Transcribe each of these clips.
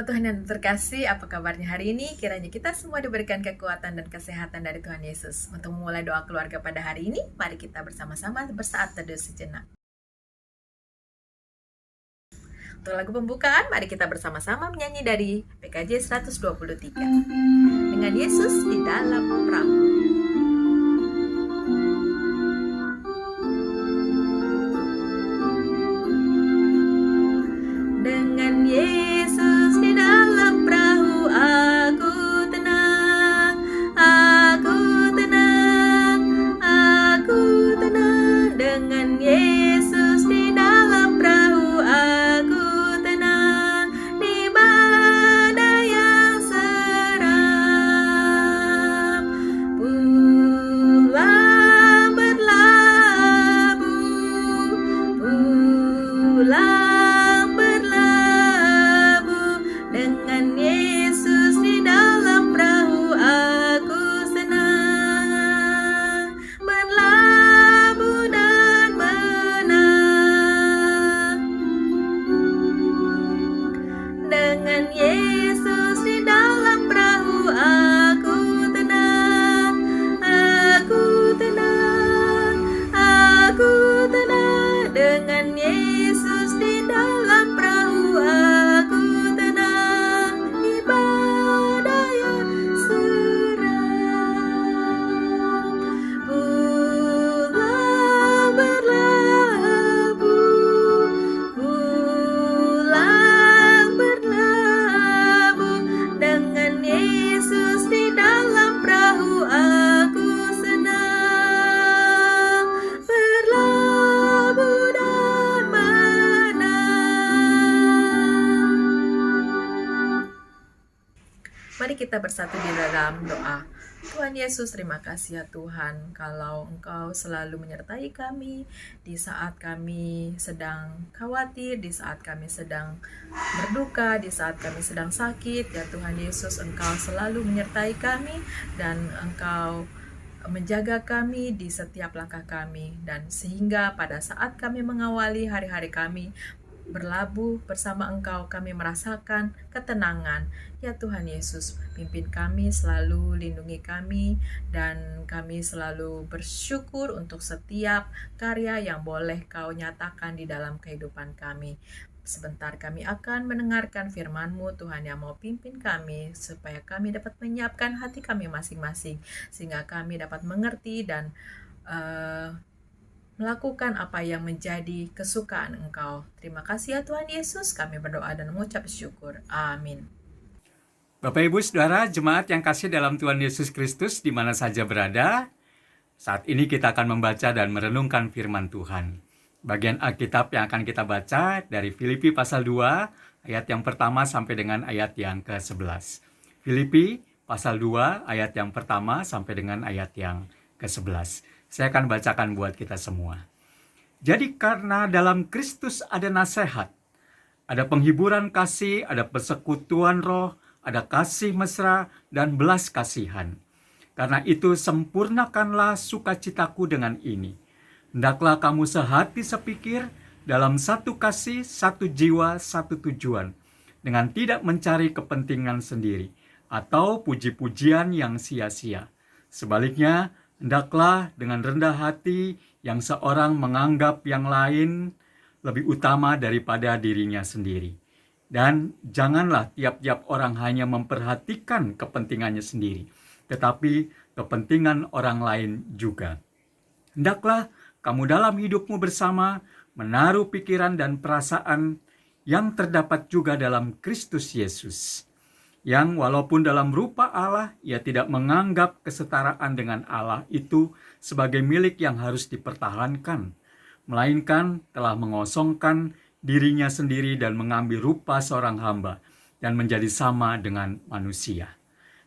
Tuhan yang terkasih, apa kabarnya hari ini? Kiranya kita semua diberikan kekuatan dan kesehatan dari Tuhan Yesus. Untuk memulai doa keluarga pada hari ini, mari kita bersama-sama bersaat teduh sejenak. Untuk lagu pembukaan, mari kita bersama-sama menyanyi dari PKJ 123. Dengan Yesus di dalam perahu. Dengan Yesus di dalam perahu, aku tenang, aku tenang, aku tenang. Dengan Yesus di dalam perahu, aku tenang di badai yang seram. Pulang berlabuh, pulang. Dengan Yesus di dalam perahu, aku senang berlabuh dan menang. Dengan Yesus di dalam perahu, aku tenang, aku tenang, aku tenang. Dengan Yesus di dalam perahu, aku Mari kita bersatu di dalam doa. Tuhan Yesus, terima kasih ya Tuhan, kalau Engkau selalu menyertai kami di saat kami sedang khawatir, di saat kami sedang berduka, di saat kami sedang sakit. Ya Tuhan Yesus, Engkau selalu menyertai kami dan Engkau menjaga kami di setiap langkah kami, dan sehingga pada saat kami mengawali hari-hari kami berlabuh bersama Engkau, kami merasakan ketenangan. Ya Tuhan Yesus, pimpin kami, selalu lindungi kami, dan kami selalu bersyukur untuk setiap karya yang boleh Kau nyatakan di dalam kehidupan kami. Sebentar kami akan mendengarkan firman-Mu Tuhan, yang mau pimpin kami supaya kami dapat menyiapkan hati kami masing-masing, sehingga kami dapat mengerti dan melakukan apa yang menjadi kesukaan Engkau. Terima kasih ya Tuhan Yesus, kami berdoa dan mengucap syukur. Amin. Bapak Ibu Saudara, jemaat yang kasih dalam Tuhan Yesus Kristus di mana saja berada, saat ini kita akan membaca dan merenungkan firman Tuhan. Bagian Alkitab yang akan kita baca dari Filipi pasal 2, ayat yang pertama sampai dengan ayat yang ke-11. Filipi pasal 2, ayat yang pertama sampai dengan ayat yang ke-11. Saya akan bacakan buat kita semua. Jadi karena dalam Kristus ada nasihat, ada penghiburan kasih, ada persekutuan roh, ada kasih mesra dan belas kasihan. Karena itu sempurnakanlah sukacitaku dengan ini. Hendaklah kamu sehati sepikir, dalam satu kasih, satu jiwa, satu tujuan, dengan tidak mencari kepentingan sendiri atau puji-pujian yang sia-sia. Sebaliknya, hendaklah dengan rendah hati yang seorang menganggap yang lain lebih utama daripada dirinya sendiri. Dan janganlah tiap-tiap orang hanya memperhatikan kepentingannya sendiri, tetapi kepentingan orang lain juga. Hendaklah kamu dalam hidupmu bersama menaruh pikiran dan perasaan yang terdapat juga dalam Kristus Yesus, yang walaupun dalam rupa Allah, ia tidak menganggap kesetaraan dengan Allah itu sebagai milik yang harus dipertahankan, melainkan telah mengosongkan dirinya sendiri dan mengambil rupa seorang hamba dan menjadi sama dengan manusia.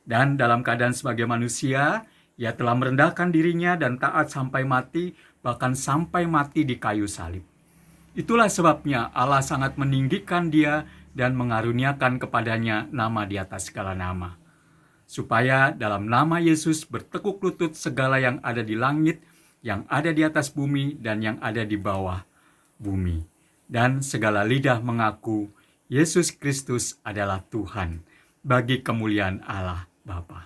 Dan dalam keadaan sebagai manusia, ia telah merendahkan dirinya dan taat sampai mati, bahkan sampai mati di kayu salib. Itulah sebabnya Allah sangat meninggikan dia dan mengaruniakan kepadanya nama di atas segala nama, supaya dalam nama Yesus bertekuk lutut segala yang ada di langit, yang ada di atas bumi, dan yang ada di bawah bumi. Dan segala lidah mengaku Yesus Kristus adalah Tuhan bagi kemuliaan Allah Bapa.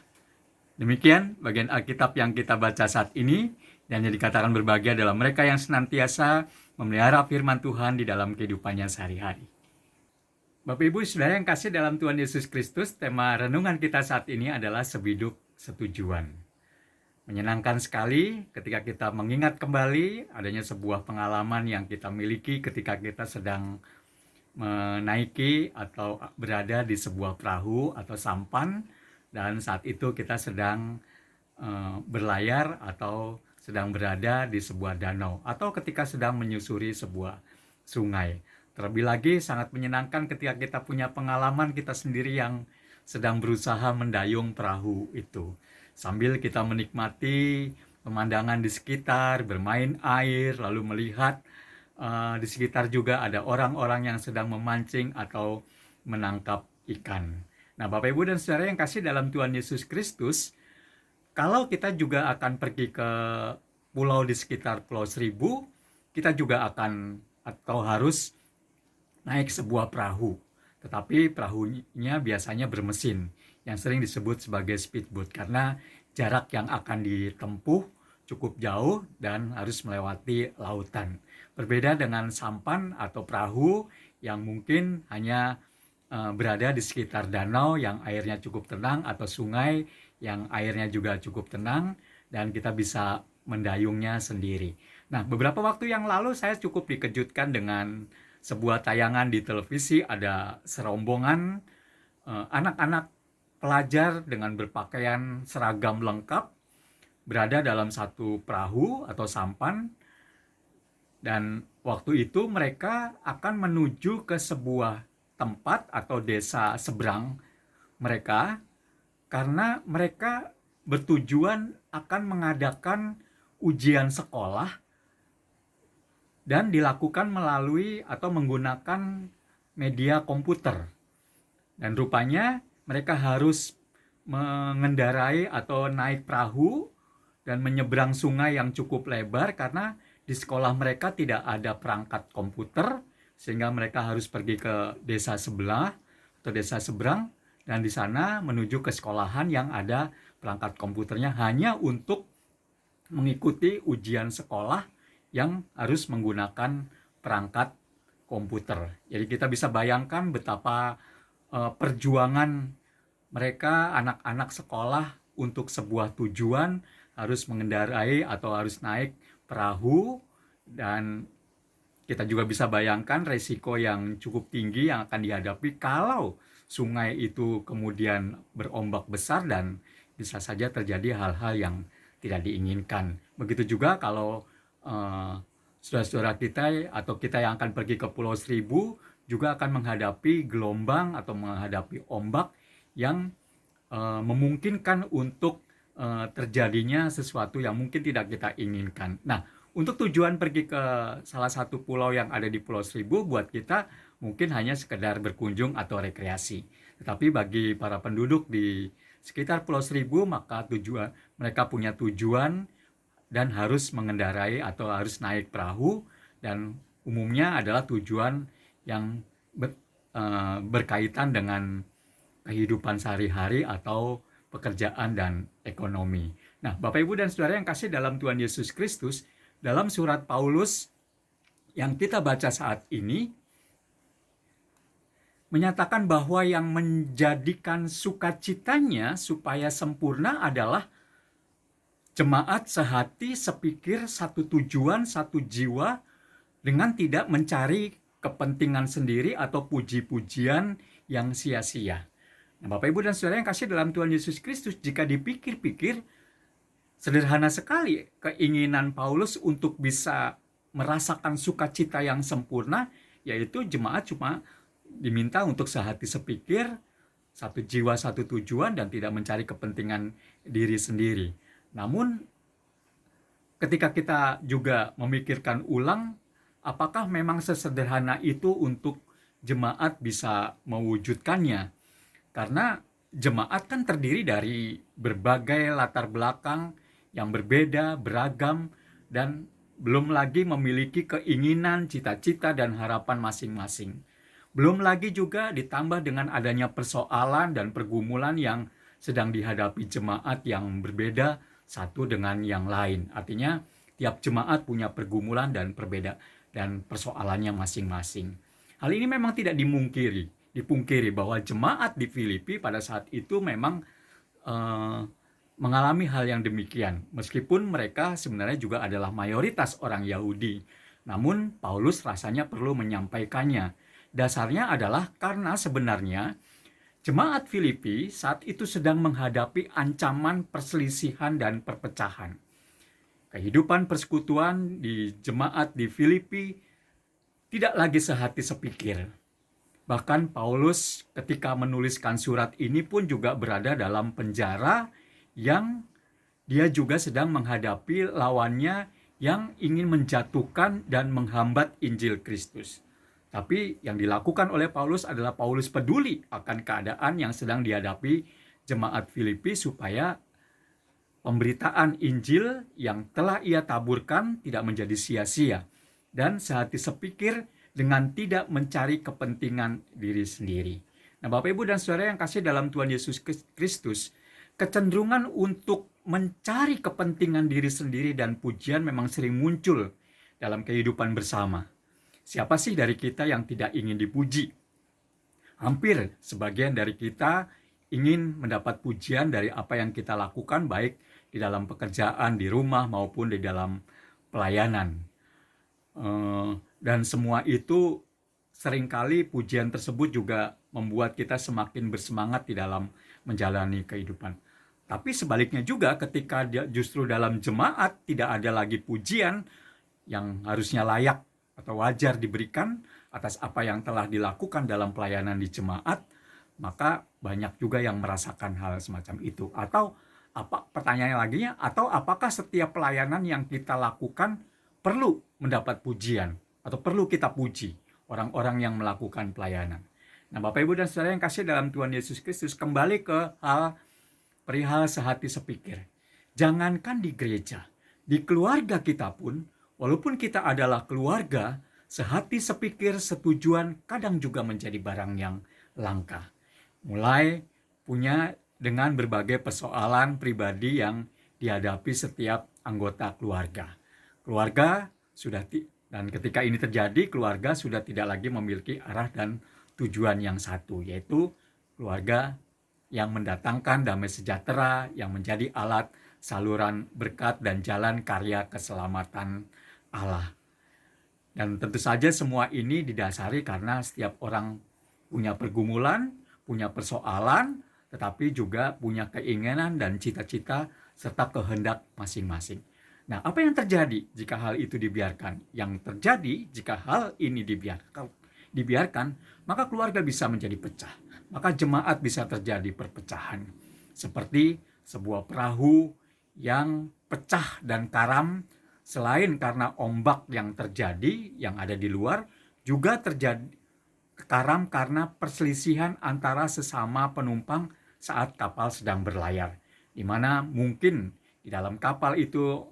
Demikian bagian Alkitab yang kita baca saat ini, dan yang dikatakan berbahagia adalah mereka yang senantiasa memelihara firman Tuhan di dalam kehidupannya sehari-hari. Bapak Ibu Saudara yang kasih dalam Tuhan Yesus Kristus, tema renungan kita saat ini adalah sebidup setujuan. Menyenangkan sekali ketika kita mengingat kembali adanya sebuah pengalaman yang kita miliki ketika kita sedang menaiki atau berada di sebuah perahu atau sampan, dan saat itu kita sedang berlayar atau sedang berada di sebuah danau, atau ketika sedang menyusuri sebuah sungai. Terlebih lagi sangat menyenangkan ketika kita punya pengalaman kita sendiri yang sedang berusaha mendayung perahu itu, sambil kita menikmati pemandangan di sekitar, bermain air, lalu melihat di sekitar juga ada orang-orang yang sedang memancing atau menangkap ikan. Nah, Bapak Ibu dan Saudara yang kasih dalam Tuhan Yesus Kristus, kalau kita juga akan pergi ke pulau di sekitar Pulau Seribu, kita juga akan atau harus naik sebuah perahu. Tetapi perahunya biasanya bermesin, yang sering disebut sebagai speedboat, karena jarak yang akan ditempuh cukup jauh dan harus melewati lautan. Berbeda dengan sampan atau perahu yang mungkin hanya berada di sekitar danau yang airnya cukup tenang, atau sungai yang airnya juga cukup tenang, dan kita bisa mendayungnya sendiri. Nah, beberapa waktu yang lalu saya cukup dikejutkan dengan sebuah tayangan di televisi. Ada serombongan anak-anak pelajar dengan berpakaian seragam lengkap berada dalam satu perahu atau sampan, dan waktu itu mereka akan menuju ke sebuah tempat atau desa seberang mereka, karena mereka bertujuan akan mengadakan ujian sekolah dan dilakukan melalui atau menggunakan media komputer. Dan rupanya mereka harus mengendarai atau naik perahu dan menyeberang sungai yang cukup lebar, karena di sekolah mereka tidak ada perangkat komputer, sehingga mereka harus pergi ke desa sebelah atau desa seberang, dan di sana menuju ke sekolahan yang ada perangkat komputernya, hanya untuk mengikuti ujian sekolah yang harus menggunakan perangkat komputer. Jadi kita bisa bayangkan betapa perjuangan mereka, anak-anak sekolah, untuk sebuah tujuan, harus mengendarai atau harus naik perahu, dan kita juga bisa bayangkan resiko yang cukup tinggi yang akan dihadapi kalau sungai itu kemudian berombak besar, dan bisa saja terjadi hal-hal yang tidak diinginkan. Begitu juga kalau saudara-saudara kita atau kita yang akan pergi ke Pulau Seribu juga akan menghadapi gelombang atau menghadapi ombak yang memungkinkan untuk terjadinya sesuatu yang mungkin tidak kita inginkan. Nah, untuk tujuan pergi ke salah satu pulau yang ada di Pulau Seribu, buat kita mungkin hanya sekedar berkunjung atau rekreasi. Tetapi bagi para penduduk di sekitar Pulau Seribu, maka mereka punya tujuan dan harus mengendarai atau harus naik perahu, dan umumnya adalah tujuan yang berkaitan dengan kehidupan sehari-hari atau pekerjaan dan ekonomi. Nah, Bapak Ibu dan Saudara yang kasih dalam Tuhan Yesus Kristus, dalam surat Paulus yang kita baca saat ini menyatakan bahwa yang menjadikan sukacitanya supaya sempurna adalah jemaat sehati, sepikir, satu tujuan, satu jiwa, dengan tidak mencari kepentingan sendiri atau puji-pujian yang sia-sia. Nah, Bapak Ibu dan Saudara yang kasih dalam Tuhan Yesus Kristus, jika dipikir-pikir, sederhana sekali keinginan Paulus untuk bisa merasakan sukacita yang sempurna, yaitu jemaat cuma diminta untuk sehati sepikir, satu jiwa, satu tujuan, dan tidak mencari kepentingan diri sendiri. Namun, ketika kita juga memikirkan ulang, apakah memang sesederhana itu untuk jemaat bisa mewujudkannya? Karena jemaat kan terdiri dari berbagai latar belakang yang berbeda, beragam, dan belum lagi memiliki keinginan, cita-cita, dan harapan masing-masing. Belum lagi juga ditambah dengan adanya persoalan dan pergumulan yang sedang dihadapi jemaat yang berbeda satu dengan yang lain. Artinya tiap jemaat punya pergumulan dan persoalannya masing-masing. Hal ini memang tidak dipungkiri bahwa jemaat di Filipi pada saat itu memang eh, mengalami hal yang demikian. Meskipun mereka sebenarnya juga adalah mayoritas orang Yahudi. Namun Paulus rasanya perlu menyampaikannya. Dasarnya adalah karena sebenarnya jemaat Filipi saat itu sedang menghadapi ancaman perselisihan dan perpecahan. Kehidupan persekutuan di jemaat di Filipi tidak lagi sehati sepikir. Bahkan Paulus ketika menuliskan surat ini pun juga berada dalam penjara yang dia juga sedang menghadapi lawannya yang ingin menjatuhkan dan menghambat Injil Kristus. Tapi yang dilakukan oleh Paulus adalah Paulus peduli akan keadaan yang sedang dihadapi jemaat Filipi supaya pemberitaan Injil yang telah ia taburkan tidak menjadi sia-sia dan sehati sepikir dengan tidak mencari kepentingan diri sendiri. Nah, Bapak Ibu dan Saudara yang kasih dalam Tuhan Yesus Kristus, kecenderungan untuk mencari kepentingan diri sendiri dan pujian memang sering muncul dalam kehidupan bersama. Siapa sih dari kita yang tidak ingin dipuji? Hampir sebagian dari kita ingin mendapat pujian dari apa yang kita lakukan, baik di dalam pekerjaan, di rumah, maupun di dalam pelayanan. Dan semua itu seringkali pujian tersebut juga membuat kita semakin bersemangat di dalam menjalani kehidupan. Tapi sebaliknya juga ketika justru dalam jemaat tidak ada lagi pujian yang harusnya layak atau wajar diberikan atas apa yang telah dilakukan dalam pelayanan di jemaat, maka banyak juga yang merasakan hal semacam itu. Atau pertanyaannya lagi, atau apakah setiap pelayanan yang kita lakukan perlu mendapat pujian atau perlu kita puji orang-orang yang melakukan pelayanan? Nah, Bapak Ibu dan Saudara yang kasih dalam Tuhan Yesus Kristus, kembali ke perihal sehati sepikir. Jangankan di gereja, di keluarga kita pun, walaupun kita adalah keluarga, sehati sepikir, setujuan kadang juga menjadi barang yang langka. Mulai punya dengan berbagai persoalan pribadi yang dihadapi setiap anggota keluarga. Dan ketika ini terjadi, keluarga sudah tidak lagi memiliki arah dan tujuan yang satu, yaitu keluarga yang mendatangkan damai sejahtera, yang menjadi alat saluran berkat dan jalan karya keselamatan Allah. Dan tentu saja semua ini didasari karena setiap orang punya pergumulan, punya persoalan, tetapi juga punya keinginan dan cita-cita serta kehendak masing-masing. Nah, apa yang terjadi jika hal itu dibiarkan? Yang terjadi jika hal ini dibiarkan, maka keluarga bisa menjadi pecah. Maka jemaat bisa terjadi perpecahan. Seperti sebuah perahu yang pecah dan karam, selain karena ombak yang terjadi, yang ada di luar, juga terjadi karam karena perselisihan antara sesama penumpang saat kapal sedang berlayar. Di mana mungkin di dalam kapal itu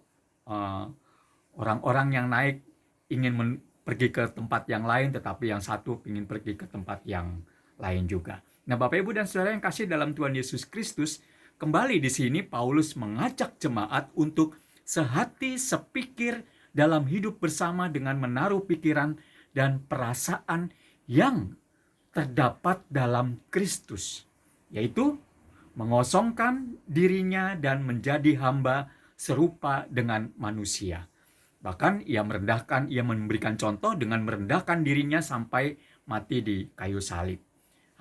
orang-orang yang naik ingin pergi ke tempat yang lain, tetapi yang satu ingin pergi ke tempat yang lain juga. Nah, Bapak Ibu dan Saudara yang kasih dalam Tuhan Yesus Kristus, kembali di sini Paulus mengajak jemaat untuk sehati sepikir dalam hidup bersama dengan menaruh pikiran dan perasaan yang terdapat dalam Kristus, yaitu mengosongkan dirinya dan menjadi hamba serupa dengan manusia. Bahkan ia memberikan contoh dengan merendahkan dirinya sampai mati di kayu salib.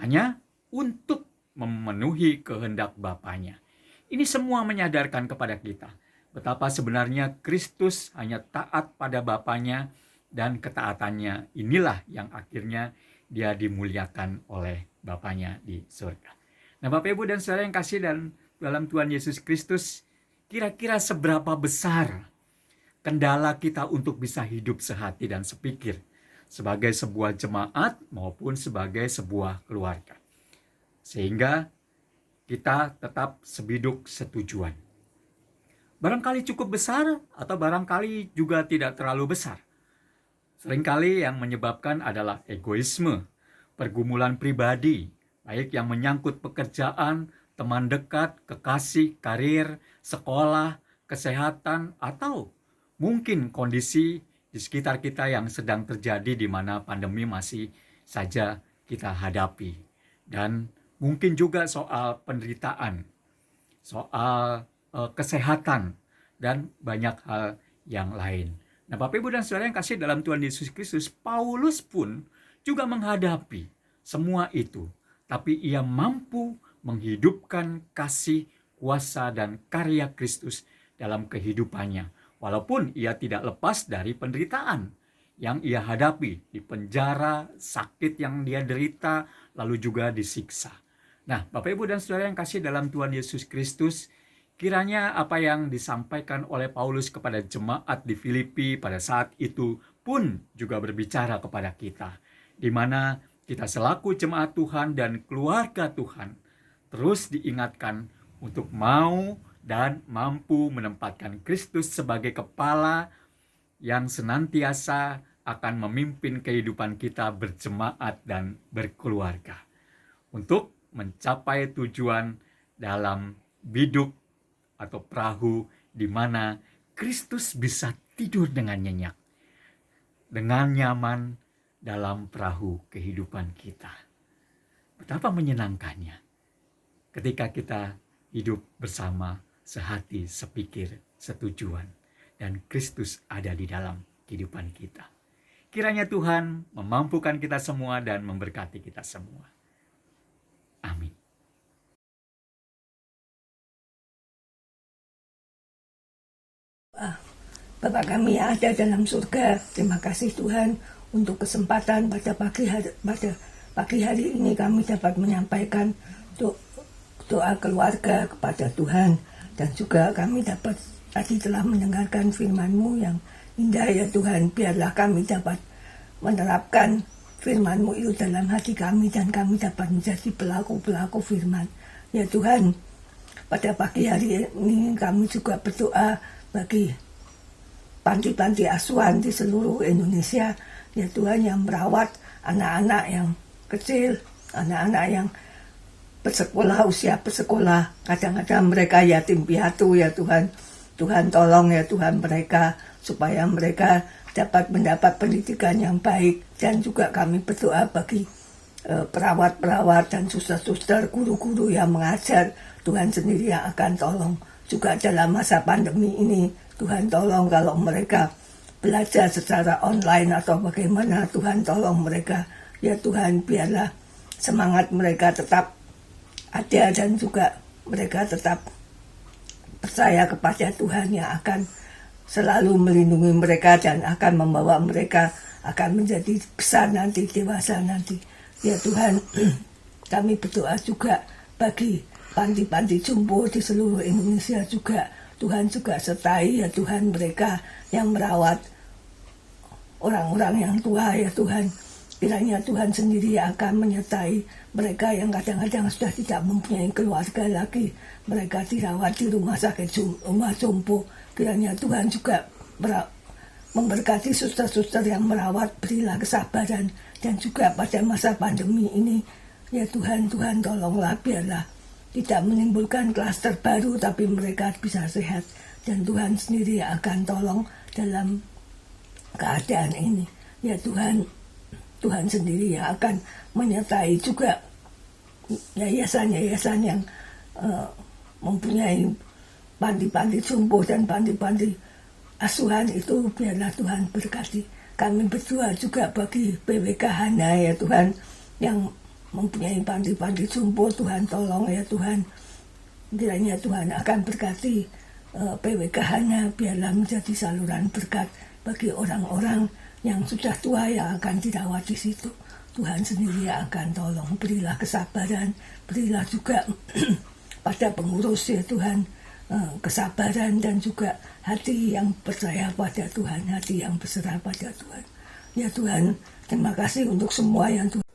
Hanya untuk memenuhi kehendak Bapanya. Ini semua menyadarkan kepada kita betapa sebenarnya Kristus hanya taat pada Bapanya, dan ketaatannya inilah yang akhirnya dia dimuliakan oleh Bapanya di surga. Nah, Bapak Ibu dan Saudara yang kasih dalam Tuhan Yesus Kristus, kira-kira seberapa besar kendala kita untuk bisa hidup sehati dan sepikir sebagai sebuah jemaat maupun sebagai sebuah keluarga, sehingga kita tetap sebiduk setujuan. Barangkali cukup besar atau barangkali juga tidak terlalu besar. Seringkali yang menyebabkan adalah egoisme, pergumulan pribadi, baik yang menyangkut pekerjaan, teman dekat, kekasih, karir, sekolah, kesehatan, atau mungkin kondisi di sekitar kita yang sedang terjadi di mana pandemi masih saja kita hadapi. Dan mungkin juga soal penderitaan, soal kesehatan, dan banyak hal yang lain. Nah, Bapak Ibu dan Saudara yang kasih dalam Tuhan Yesus Kristus, Paulus pun juga menghadapi semua itu. Tapi ia mampu menghidupkan kasih, kuasa, dan karya Kristus dalam kehidupannya. Walaupun ia tidak lepas dari penderitaan yang ia hadapi, di penjara, sakit yang dia derita, lalu juga disiksa. Nah, Bapak Ibu dan Saudara yang kasih dalam Tuhan Yesus Kristus, kiranya apa yang disampaikan oleh Paulus kepada jemaat di Filipi pada saat itu pun juga berbicara kepada kita, di mana kita selaku jemaat Tuhan dan keluarga Tuhan terus diingatkan untuk mau dan mampu menempatkan Kristus sebagai kepala yang senantiasa akan memimpin kehidupan kita berjemaat dan berkeluarga untuk mencapai tujuan dalam biduk atau perahu di mana Kristus bisa tidur dengan nyenyak, dengan nyaman dalam perahu kehidupan kita. Betapa menyenangkannya ketika kita hidup bersama, sehati, sepikir, setujuan, dan Kristus ada di dalam kehidupan kita. Kiranya Tuhan memampukan kita semua dan memberkati kita semua. Amin. Bapa kami yang ada dalam surga, terima kasih Tuhan untuk kesempatan pada pagi hari ini kami dapat menyampaikan doa keluarga kepada Tuhan, dan juga kami dapat tadi telah mendengarkan firman-Mu yang indah ya Tuhan. Biarlah kami dapat menerapkan firman-Mu itu dalam hati kami dan kami dapat menjadi pelaku-pelaku firman ya Tuhan. Pada pagi hari ini kami juga berdoa bagi panti-panti asuhan di seluruh Indonesia ya Tuhan, yang merawat anak-anak yang kecil, anak-anak yang bersekolah, usia bersekolah. Kadang-kadang mereka yatim piatu ya Tuhan. Tuhan tolong ya Tuhan mereka, supaya mereka dapat mendapat pendidikan yang baik. Dan juga kami berdoa bagi perawat-perawat dan suster-suster, guru-guru yang mengajar. Tuhan sendiri yang akan tolong. Juga dalam masa pandemi ini, Tuhan tolong kalau mereka belajar secara online atau bagaimana, Tuhan tolong mereka. Ya Tuhan, biarlah semangat mereka tetap ada dan juga mereka tetap percaya kepada Tuhan yang akan selalu melindungi mereka dan akan membawa mereka akan menjadi besar nanti, dewasa nanti. Ya Tuhan, kami berdoa juga bagi panti-panti jompo di seluruh Indonesia juga. Tuhan juga sertai ya Tuhan mereka yang merawat orang-orang yang tua ya Tuhan. Kiranya Tuhan sendiri akan menyertai mereka yang kadang-kadang sudah tidak mempunyai keluarga lagi. Mereka dirawat di rumah sakit, rumah jompo. Kiranya Tuhan juga memberkati suster-suster yang merawat, berilah kesabaran. Dan juga pada masa pandemi ini, ya Tuhan, Tuhan tolonglah, biarlah tidak menimbulkan klaster baru, tapi mereka bisa sehat. Dan Tuhan sendiri akan tolong dalam keadaan ini. Ya Tuhan, Tuhan sendiri yang akan menyertai juga yayasan-yayasan yang mempunyai panti-panti jompo dan panti-panti asuhan itu. Biarlah Tuhan berkati. Kami berdoa juga bagi PWK Hana ya Tuhan, yang mempunyai panti-panti jompo. Tuhan tolong ya Tuhan. Kiranya Tuhan akan berkati PWK Hana, biarlah menjadi saluran berkat bagi orang-orang yang sudah tua yang akan dirawat di situ. Tuhan sendiri akan tolong, berilah kesabaran, berilah juga pada pengurus ya Tuhan kesabaran dan juga hati yang percaya pada Tuhan, hati yang berserah pada Tuhan. Ya Tuhan, terima kasih untuk semua yang Tuhan.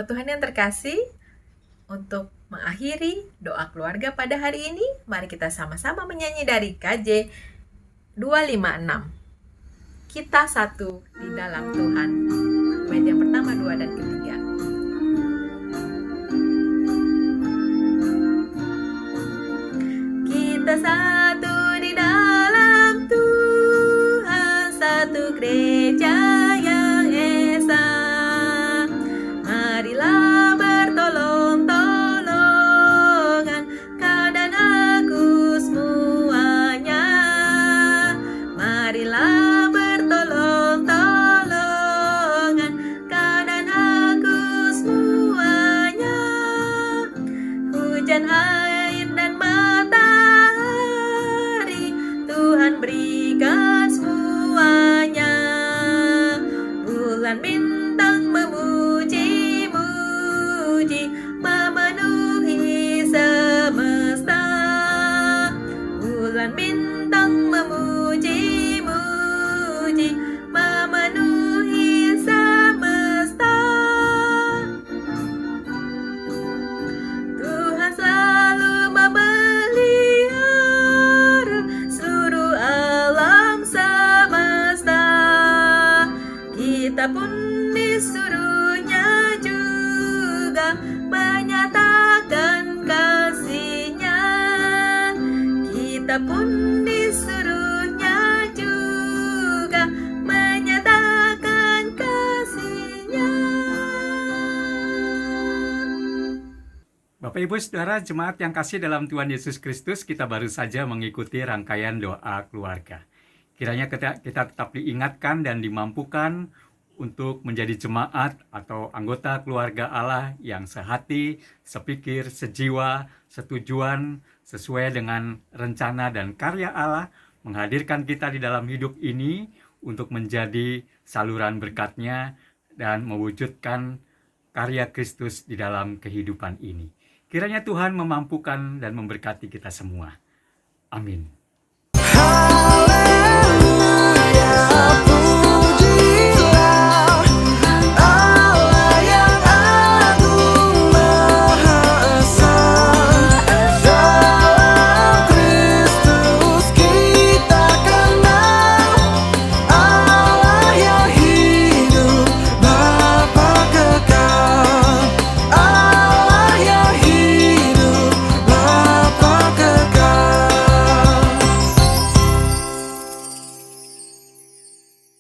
Tuhan yang terkasih, untuk mengakhiri doa keluarga pada hari ini, mari kita sama-sama menyanyi dari KJ 256. Kita satu di dalam Tuhan. Bait yang pertama, dua, dan ketiga. Kita satu di dalam Tuhan, satu gereja yang esa. Marilah bertolong-tolongan, kau dan aku semuanya. Marilah bertolong-tolongan, kau dan aku semuanya. Hujan, air, dan matahari Tuhan berikan semuanya. Bulan, bintang memuji-muji, memenuhi semesta. Bulan, bintang memuji-muji, memenuhi semesta. Tuhan selalu memelihara seluruh alam semesta. Kita pun disuruhnya juga menyatakan kasih-Nya. Kita pun disuruhnya juga menyatakan kasih-Nya. Bapak Ibu Saudara jemaat yang kasih dalam Tuhan Yesus Kristus, kita baru saja mengikuti rangkaian doa keluarga. Kiranya kita tetap diingatkan dan dimampukan untuk menjadi jemaat atau anggota keluarga Allah yang sehati, sepikir, sejiwa, setujuan, sesuai dengan rencana dan karya Allah, menghadirkan kita di dalam hidup ini untuk menjadi saluran berkat-Nya dan mewujudkan karya Kristus di dalam kehidupan ini. Kiranya Tuhan memampukan dan memberkati kita semua. Amin.